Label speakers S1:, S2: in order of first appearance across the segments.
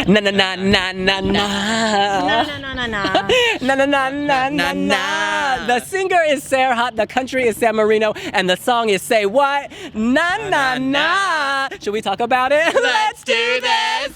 S1: Na na na na na na.
S2: Na na na na na.
S1: Na na na na na na. The singer is Serhat, the country is San Marino, and the song is Say What? Na na na. Should we talk about it? Let's do this.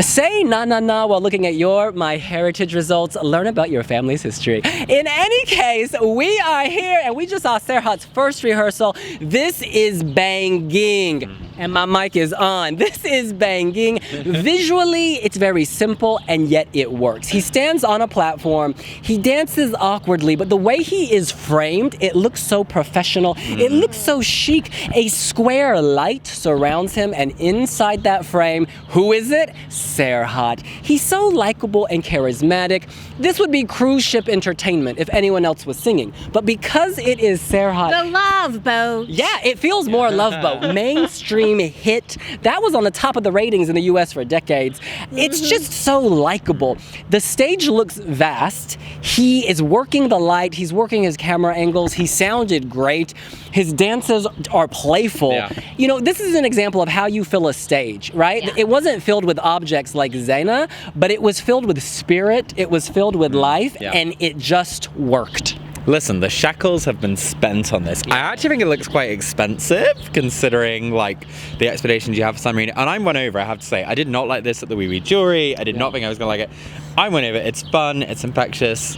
S1: Say na na na while looking at your My Heritage results. Learn about your family's history. In any case, we are here and we just saw Serhat's first rehearsal. This is banging. And my mic is on. This is banging. Visually, it's very simple and yet it works. He stands on a platform. He dances awkwardly, but the way he is framed, it looks so professional. It looks so chic. A square light surrounds him, and inside that frame, who is it? Serhat. He's so likable and charismatic. This would be cruise ship entertainment if anyone else was singing. But because it is Serhat...
S2: The Love Boat.
S1: Yeah, it feels more Love Boat. Mainstream hit. That was on the top of the ratings in the US for decades. It's just so likable. The stage looks vast. He is working the light. He's working his camera angles. He sounded great. His dances are playful.
S3: Yeah.
S1: You know, this is an example of how you fill a stage, right?
S2: Yeah.
S1: It wasn't filled with objects like Zaina, but it was filled with spirit. It was filled with life,
S3: Yeah.
S1: and it just worked.
S3: Listen, the shekels have been spent on this. I actually think it looks quite expensive considering like the expectations you have for San Marino. And I'm won over, I have to say. I did not like this at the Wee Wee Jewelry. I did not think I was gonna like it. I went over. It's fun, it's infectious.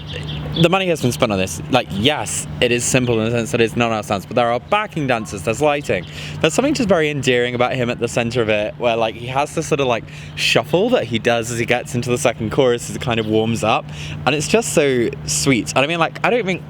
S3: The money has been spent on this. Like, yes, it is simple in the sense that it's not our dance, but there are backing dancers, there's lighting. There's something just very endearing about him at the center of it, where like he has this sort of like shuffle that he does as he gets into the second chorus as it kind of warms up. And it's just so sweet. And I mean, like, I don't think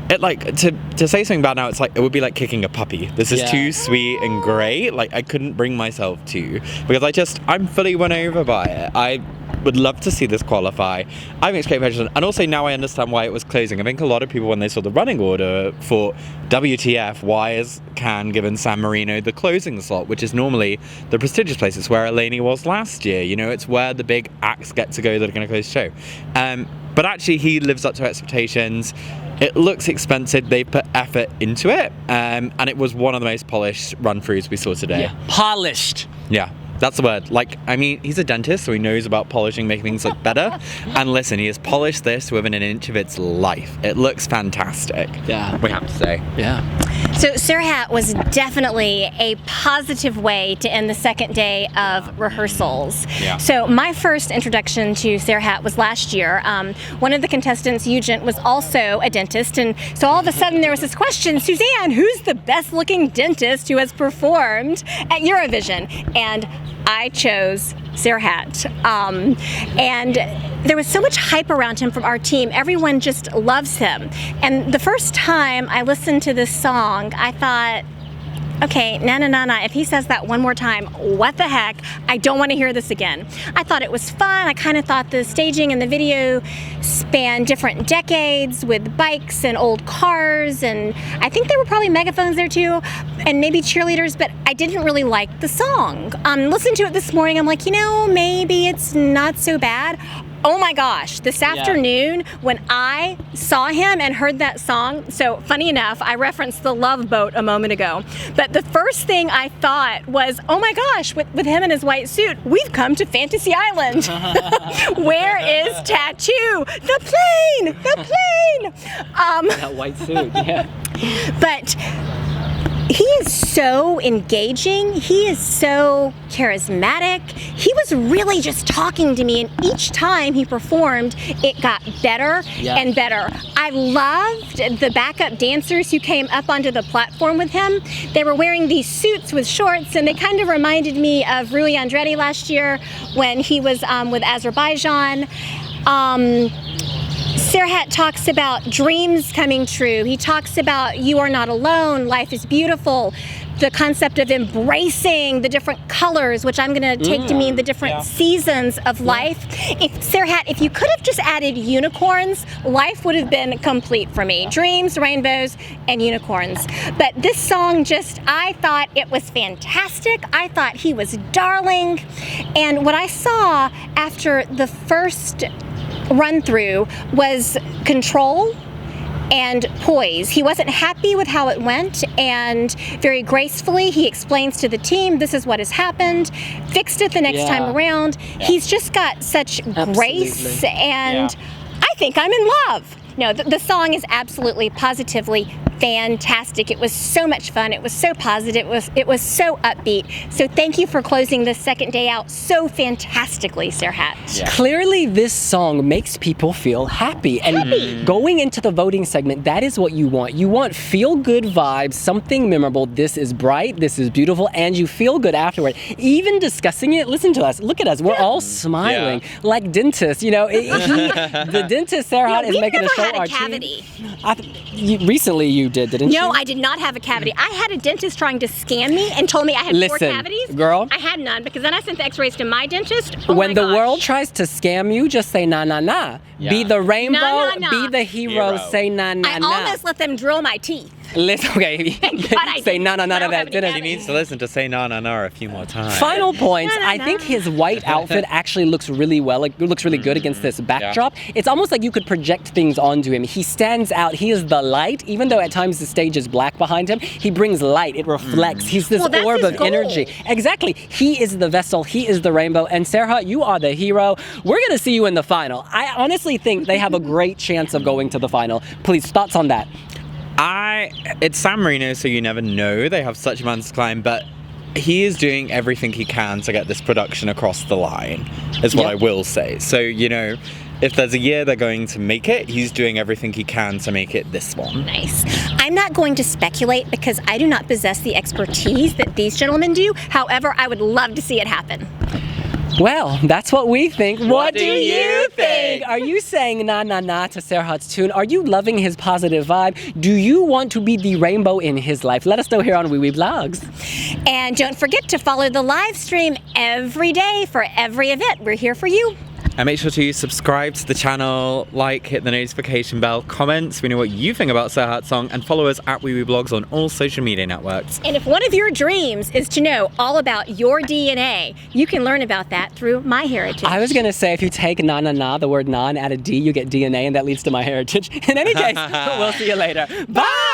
S3: it like to say something bad now, it's like it would be like kicking a puppy. This is too sweet and great. Like I couldn't bring myself to, because I'm fully won over by it. I would love to see this qualify. I think it's great passion, and also now I understand why it was closing. I think a lot of people when they saw the running order thought, WTF, why is Cannes given San Marino the closing slot, which is normally the prestigious place. It's where Eleni was last year, you know, it's where the big acts get to go that are going to close the show. But actually he lives up to expectations. It looks expensive, they put effort into it, and it was one of the most polished run-throughs we saw today.
S1: Yeah. Polished.
S3: Yeah. That's the word. Like, I mean, he's a dentist, so he knows about polishing, making things look better. And listen, he has polished this within an inch of its life. It looks fantastic.
S1: Yeah.
S3: We have to say.
S1: Yeah.
S2: So Serhat was definitely a positive way to end the second day of rehearsals.
S3: Yeah.
S2: So my first introduction to Serhat was last year. One of the contestants, Eugent, was also a dentist, and so all of a sudden there was this question, Suzanne, who's the best looking dentist who has performed at Eurovision? And I chose Serhat. And there was so much hype around him from our team. Everyone just loves him. And the first time I listened to this song, I thought, okay, na na na na, if he says that one more time, what the heck? I don't want to hear this again. I thought it was fun. I kind of thought the staging and the video spanned different decades with bikes and old cars, and I think there were probably megaphones there too, and maybe cheerleaders, but I didn't really like the song. Listening to it this morning, I'm like, you know, maybe it's not so bad. Oh my gosh, this afternoon when I saw him and heard that song, so funny enough, I referenced the Love Boat a moment ago, but the first thing I thought was, oh my gosh, with him in his white suit, we've come to Fantasy Island. Where is Tattoo? The plane! The plane!
S1: That white suit, yeah.
S2: But he is so engaging, he is so charismatic, he was really just talking to me, and each time he performed, it got better and better. I loved the backup dancers who came up onto the platform with him. They were wearing these suits with shorts, and they kind of reminded me of Rui Andretti last year when he was with Azerbaijan. Serhat talks about dreams coming true. He talks about you are not alone, life is beautiful. The concept of embracing the different colors, which I'm going to take to mean the different seasons of life. Serhat, if you could have just added unicorns, life would have been complete for me. Dreams, rainbows, and unicorns. But this song I thought it was fantastic. I thought he was darling. And what I saw after the first run through was control and poise. He wasn't happy with how it went, and very gracefully he explains to the team, this is what has happened, fixed it the next time around. He's just got such grace, and I think I'm in love. No, the song is absolutely, positively fantastic. It was so much fun. It was so positive. It was so upbeat. So thank you for closing the second day out so fantastically, Serhat.
S1: Yeah. Clearly, this song makes people feel happy. And going into the voting segment, that is what you want. You want feel-good vibes, something memorable. This is bright, this is beautiful, and you feel good afterward. Even discussing it, listen to us. Look at us. We're all smiling like dentists. You know, the dentist, Serhat, is making a show.
S2: Had a cavity.
S1: Recently you did, didn't you?
S2: No, I did not have a cavity. I had a dentist trying to scam me and told me I had 4 cavities.
S1: Girl.
S2: I had none, because then I sent the x-rays to my dentist.
S1: When the world tries to scam you, just say na na na. Be the rainbow, be the hero, say na na na.
S2: I almost let them drill my teeth.
S1: Listen, okay. Say na na na to that dentist.
S3: He needs to listen to Say Na Na Na a few more times.
S1: Final points. I think his white outfit actually looks really well. It looks really good against this backdrop. It's almost like you could project things onto him. He stands out. He is the light. Even though at times the stage is black behind him, he brings light. It reflects. He's this orb of energy. Exactly. He is the vessel. He is the rainbow. And Serhat, you are the hero. We're going to see you in the final. I honestly think they have a great chance of going to the final. Please, thoughts on that?
S3: It's San Marino, so you never know. They have such a mountain to climb, but he is doing everything he can to get this production across the line, is what I will say. So, you know, if there's a year they're going to make it, he's doing everything he can to make it this one.
S2: Nice. I'm not going to speculate because I do not possess the expertise that these gentlemen do. However, I would love to see it happen.
S1: Well, that's what we think. What do you think? Are you saying na na na to Serhat's tune? Are you loving his positive vibe? Do you want to be the rainbow in his life? Let us know here on wiwibloggs.
S2: And don't forget to follow the live stream every day for every event. We're here for you.
S3: And make sure to subscribe to the channel, like, hit the notification bell, comment so we know what you think about Serhat's song, and follow us at wiwibloggs on all social media networks.
S2: And if one of your dreams is to know all about your DNA, you can learn about that through MyHeritage.
S1: I was going to say, if you take na na na, the word na, and add a D, you get DNA, and that leads to MyHeritage. In any case, we'll see you later. Bye!